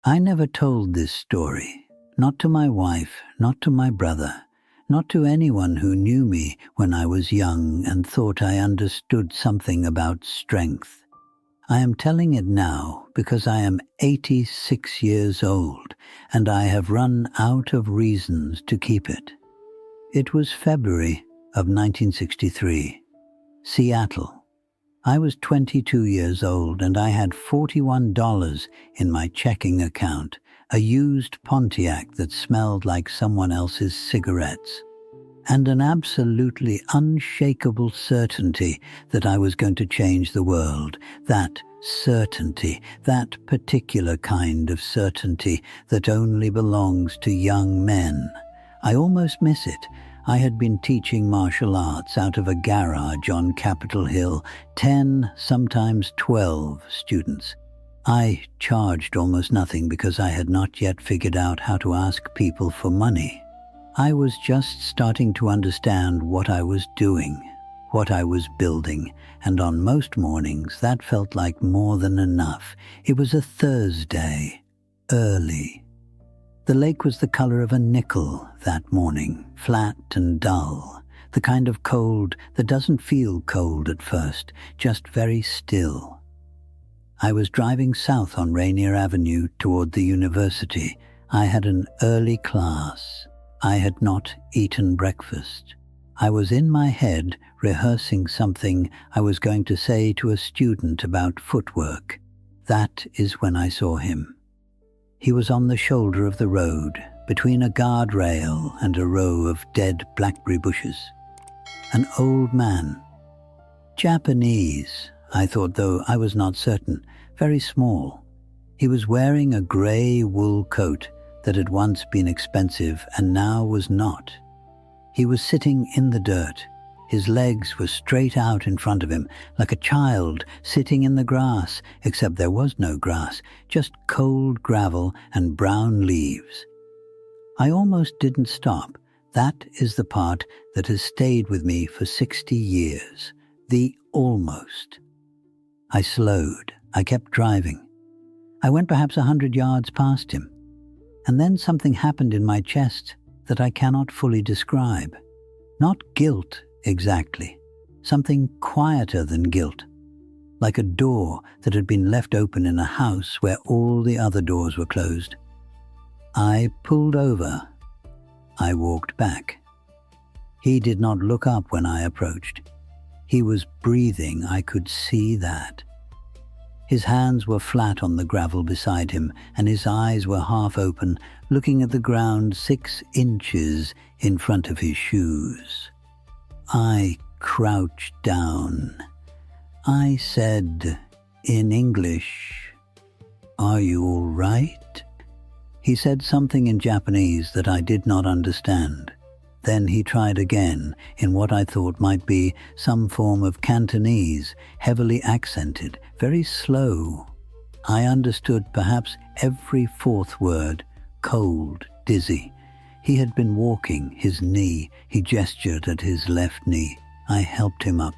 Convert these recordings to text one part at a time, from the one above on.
I never told this story, not to my wife, not to my brother, not to anyone who knew me when I was young and thought I understood something about strength. I am telling it now because I am 86 years old and I have run out of reasons to keep it. It was February of 1963, Seattle. I was 22 years old and I had $41 in my checking account, a used Pontiac that smelled like someone else's cigarettes, and an absolutely unshakable certainty that I was going to change the world. That certainty, that particular kind of certainty that only belongs to young men. I almost miss it. I had been teaching martial arts out of a garage on Capitol Hill, 10, sometimes 12 students. I charged almost nothing because I had not yet figured out how to ask people for money. I was just starting to understand what I was doing, what I was building, and on most mornings that felt like more than enough. It was a Thursday, early. The lake was the color of a nickel that morning, flat and dull, the kind of cold that doesn't feel cold at first, just very still. I was driving south on Rainier Avenue toward the university. I had an early class. I had not eaten breakfast. I was in my head rehearsing something I was going to say to a student about footwork. That is when I saw him. He was on the shoulder of the road, between a guardrail and a row of dead blackberry bushes. An old man. Japanese, I thought, though I was not certain. Very small. He was wearing a grey wool coat that had once been expensive and now was not. He was sitting in the dirt. His legs were straight out in front of him, like a child sitting in the grass, except there was no grass, just cold gravel and brown leaves. I almost didn't stop. That is the part that has stayed with me for 60 years. The almost. I slowed. I kept driving. I went perhaps 100 yards past him. And then something happened in my chest that I cannot fully describe. Not guilt, exactly. Something quieter than guilt. Like a door that had been left open in a house where all the other doors were closed. I pulled over. I walked back. He did not look up when I approached. He was breathing, I could see that. His hands were flat on the gravel beside him, and his eyes were half open, looking at the ground 6 inches in front of his shoes. I crouched down. I said, in English, "Are you all right?" He said something in Japanese that I did not understand. Then he tried again in what I thought might be some form of Cantonese, heavily accented, very slow. I understood perhaps every 4th word. Cold, dizzy. He had been walking, his knee. He gestured at his left knee. I helped him up.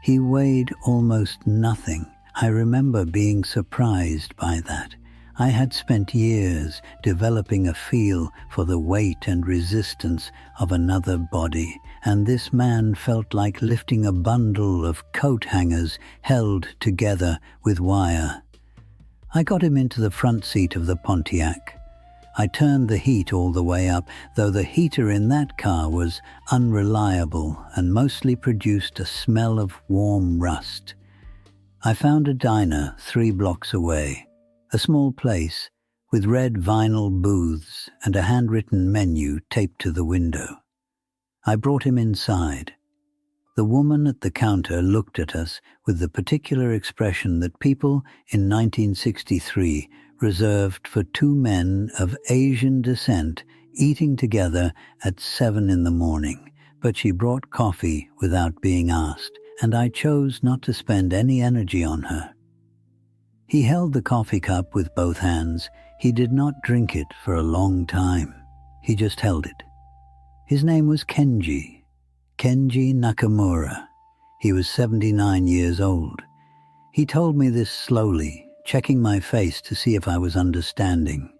He weighed almost nothing. I remember being surprised by that. I had spent years developing a feel for the weight and resistance of another body, and this man felt like lifting a bundle of coat hangers held together with wire. I got him into the front seat of the Pontiac. I turned the heat all the way up, though the heater in that car was unreliable and mostly produced a smell of warm rust. I found a diner 3 blocks away. A small place with red vinyl booths and a handwritten menu taped to the window. I brought him inside. The woman at the counter looked at us with the particular expression that people in 1963 reserved for 2 men of Asian descent eating together at 7 in the morning. But she brought coffee without being asked, and I chose not to spend any energy on her. He held the coffee cup with both hands. He did not drink it for a long time. He just held it. His name was Kenji Nakamura. He was 79 years old. He told me this slowly, checking my face to see if I was understanding.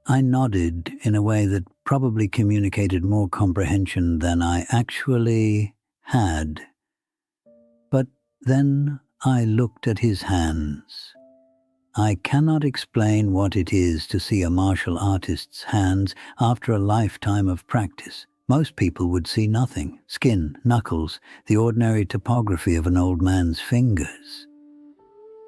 I nodded in a way that probably communicated more comprehension than I actually had. But then I looked at his hands. I cannot explain what it is to see a martial artist's hands after a lifetime of practice. Most people would see nothing: skin, knuckles, the ordinary topography of an old man's fingers.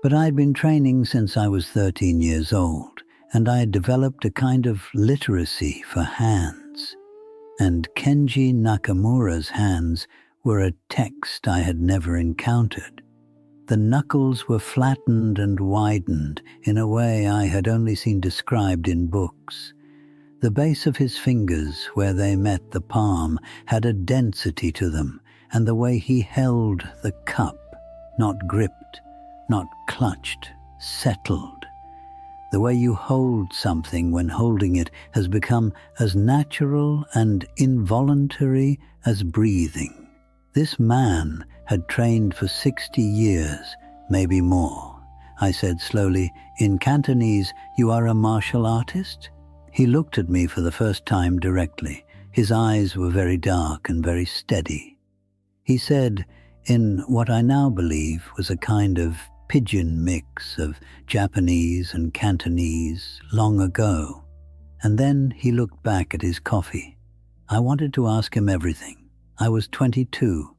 But I'd been training since I was 13 years old, and I had developed a kind of literacy for hands. And Kenji Nakamura's hands were a text I had never encountered. The knuckles were flattened and widened in a way I had only seen described in books. The base of his fingers, where they met the palm, had a density to them, and the way he held the cup, not gripped, not clutched, settled. The way you hold something when holding it has become as natural and involuntary as breathing. This man had trained for 60 years, maybe more. I said slowly, "In Cantonese, you are a martial artist?" He looked at me for the first time directly. His eyes were very dark and very steady. He said, in what I now believe was a kind of pidgin mix of Japanese and Cantonese, long ago. And then he looked back at his coffee. I wanted to ask him everything. I was 22.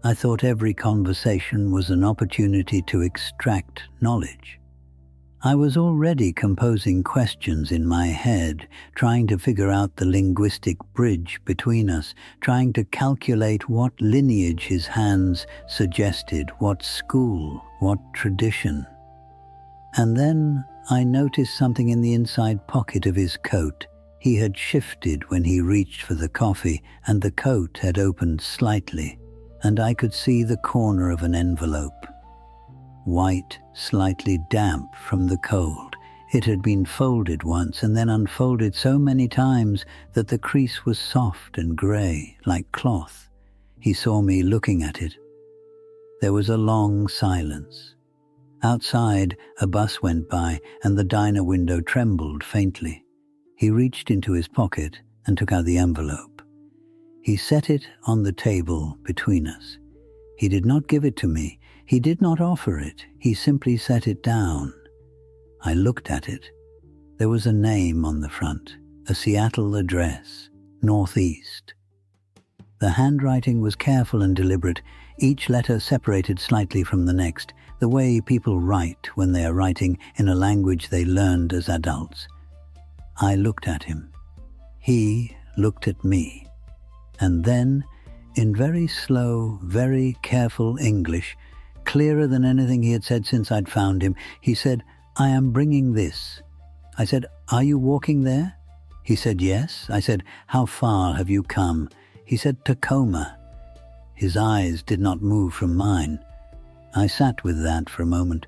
I thought every conversation was an opportunity to extract knowledge. I was already composing questions in my head, trying to figure out the linguistic bridge between us, trying to calculate what lineage his hands suggested, what school, what tradition. And then I noticed something in the inside pocket of his coat. He had shifted when he reached for the coffee, and the coat had opened slightly, and I could see the corner of an envelope. White, slightly damp from the cold. It had been folded once and then unfolded so many times that the crease was soft and grey, like cloth. He saw me looking at it. There was a long silence. Outside, a bus went by and the diner window trembled faintly. He reached into his pocket and took out the envelope. He set it on the table between us. He did not give it to me. He did not offer it. He simply set it down. I looked at it. There was a name on the front, a Seattle address, Northeast. The handwriting was careful and deliberate, each letter separated slightly from the next, the way people write when they are writing in a language they learned as adults. I looked at him. He looked at me. And then, in very slow, very careful English, clearer than anything he had said since I'd found him, he said, "I am bringing this." I said, "Are you walking there?" He said, "Yes." I said, "How far have you come?" He said, "Tacoma." His eyes did not move from mine. I sat with that for a moment.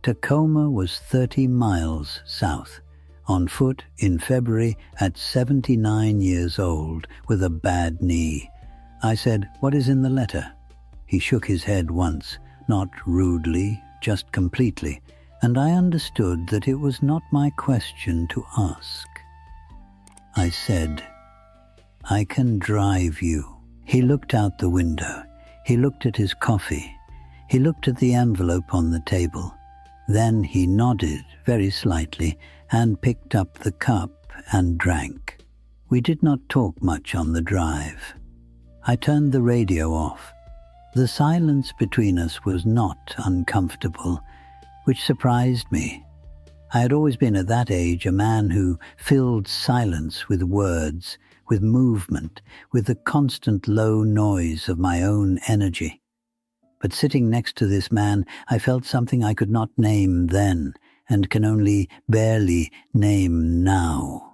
Tacoma was 30 miles south, on foot in February at 79 years old, with a bad knee. I said, "What is in the letter?" He shook his head once. Not rudely, just completely, and I understood that it was not my question to ask. I said, "I can drive you." He looked out the window. He looked at his coffee. He looked at the envelope on the table. Then he nodded very slightly and picked up the cup and drank. We did not talk much on the drive. I turned the radio off. The silence between us was not uncomfortable, which surprised me. I had always been at that age a man who filled silence with words, with movement, with the constant low noise of my own energy. But sitting next to this man, I felt something I could not name then, and can only barely name now.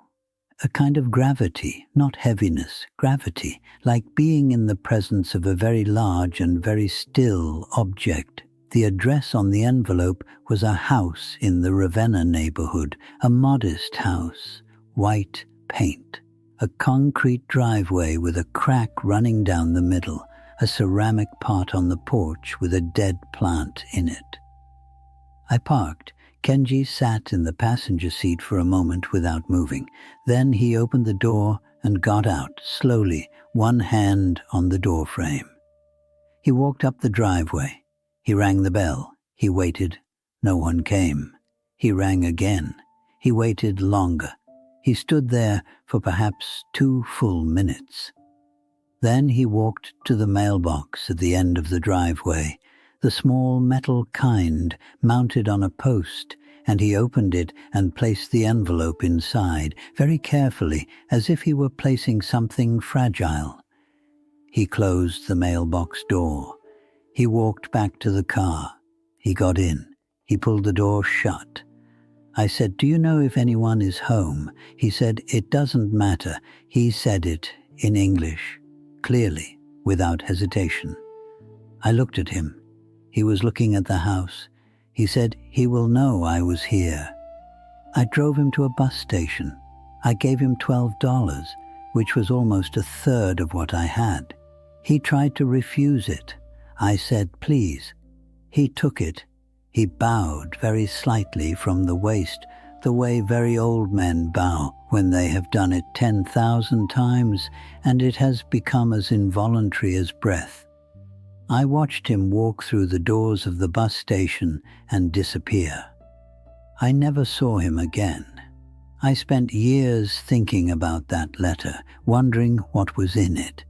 A kind of gravity, not heaviness, gravity, like being in the presence of a very large and very still object. The address on the envelope was a house in the Ravenna neighborhood, a modest house, white paint, a concrete driveway with a crack running down the middle, a ceramic pot on the porch with a dead plant in it. I parked, Kenji sat in the passenger seat for a moment without moving. Then he opened the door and got out, slowly, one hand on the door frame. He walked up the driveway. He rang the bell. He waited. No one came. He rang again. He waited longer. He stood there for perhaps 2 full minutes. Then he walked to the mailbox at the end of the driveway, the small metal kind mounted on a post, and he opened it and placed the envelope inside, very carefully, as if he were placing something fragile. He closed the mailbox door. He walked back to the car. He got in. He pulled the door shut. I said, "Do you know if anyone is home?" He said, "It doesn't matter." He said it in English, clearly, without hesitation. I looked at him. He was looking at the house. He said he will know I was here. I drove him to a bus station. I gave him $12, which was almost a third of what I had. He tried to refuse it. I said, "Please." He took it. He bowed very slightly from the waist, the way very old men bow when they have done it 10,000 times, and it has become as involuntary as breath. I watched him walk through the doors of the bus station and disappear. I never saw him again. I spent years thinking about that letter, wondering what was in it.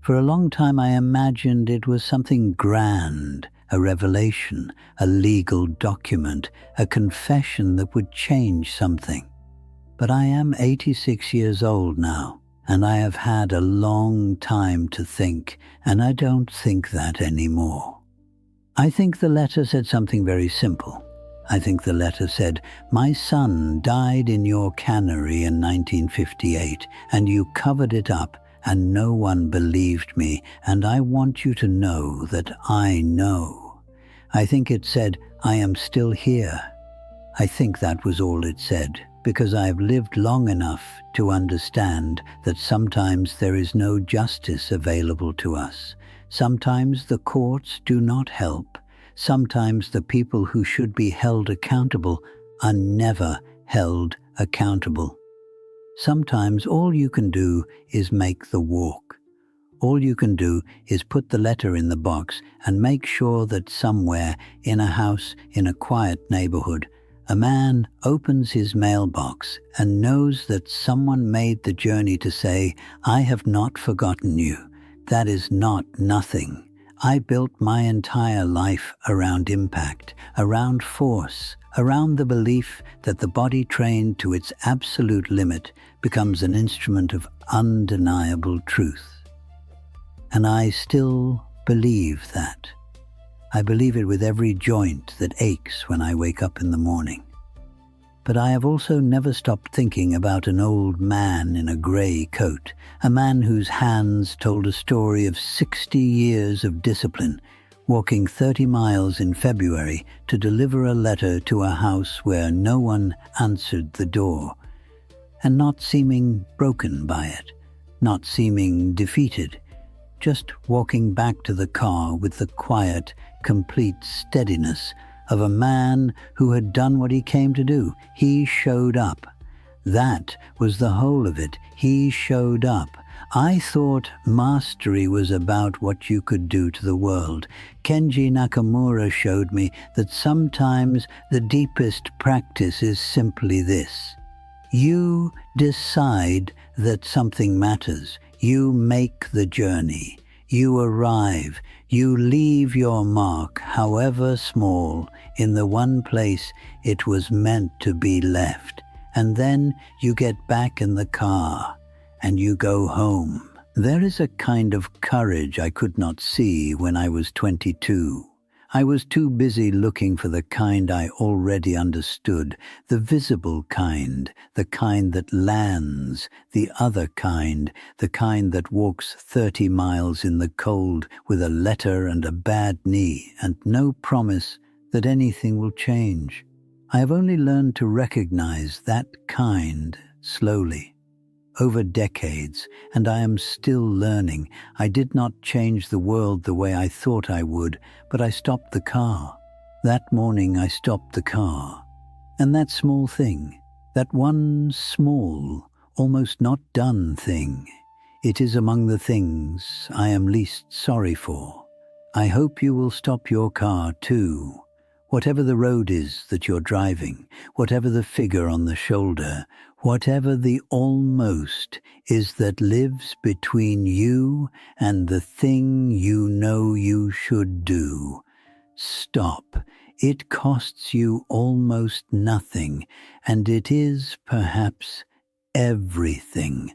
For a long time I imagined it was something grand, a revelation, a legal document, a confession that would change something. But I am 86 years old now, and I have had a long time to think, and I don't think that anymore. I think the letter said something very simple. I think the letter said, "My son died in your cannery in 1958, and you covered it up, and no one believed me, and I want you to know that I know." I think it said, "I am still here." I think that was all it said, because I have lived long enough to understand that sometimes there is no justice available to us. Sometimes the courts do not help. Sometimes the people who should be held accountable are never held accountable. Sometimes all you can do is make the walk. All you can do is put the letter in the box and make sure that somewhere in a house in a quiet neighborhood, a man opens his mailbox and knows that someone made the journey to say, "I have not forgotten you. That is not nothing. I built my entire life around impact, around force, around the belief that the body trained to its absolute limit becomes an instrument of undeniable truth." And I still believe that. I believe it with every joint that aches when I wake up in the morning. But I have also never stopped thinking about an old man in a grey coat, a man whose hands told a story of 60 years of discipline, walking 30 miles in February to deliver a letter to a house where no one answered the door, and not seeming broken by it, not seeming defeated, just walking back to the car with the quiet, complete steadiness of a man who had done what he came to do. He showed up. That was the whole of it. He showed up. I thought mastery was about what you could do to the world. Kenji Nakamura showed me that sometimes the deepest practice is simply this. You decide that something matters. You make the journey. You arrive. You leave your mark, however small, in the one place it was meant to be left. And then you get back in the car and you go home. There is a kind of courage I could not see when I was 22. I was too busy looking for the kind I already understood, the visible kind, the kind that lands, the other kind, the kind that walks 30 miles in the cold with a letter and a bad knee and no promise that anything will change. I have only learned to recognize that kind slowly, over decades, and I am still learning. I did not change the world the way I thought I would, but I stopped the car. That morning I stopped the car. And that small thing, that one small, almost not done thing, it is among the things I am least sorry for. I hope you will stop your car too. Whatever the road is that you're driving, whatever the figure on the shoulder, whatever the almost is that lives between you and the thing you know you should do, stop. It costs you almost nothing, and it is perhaps everything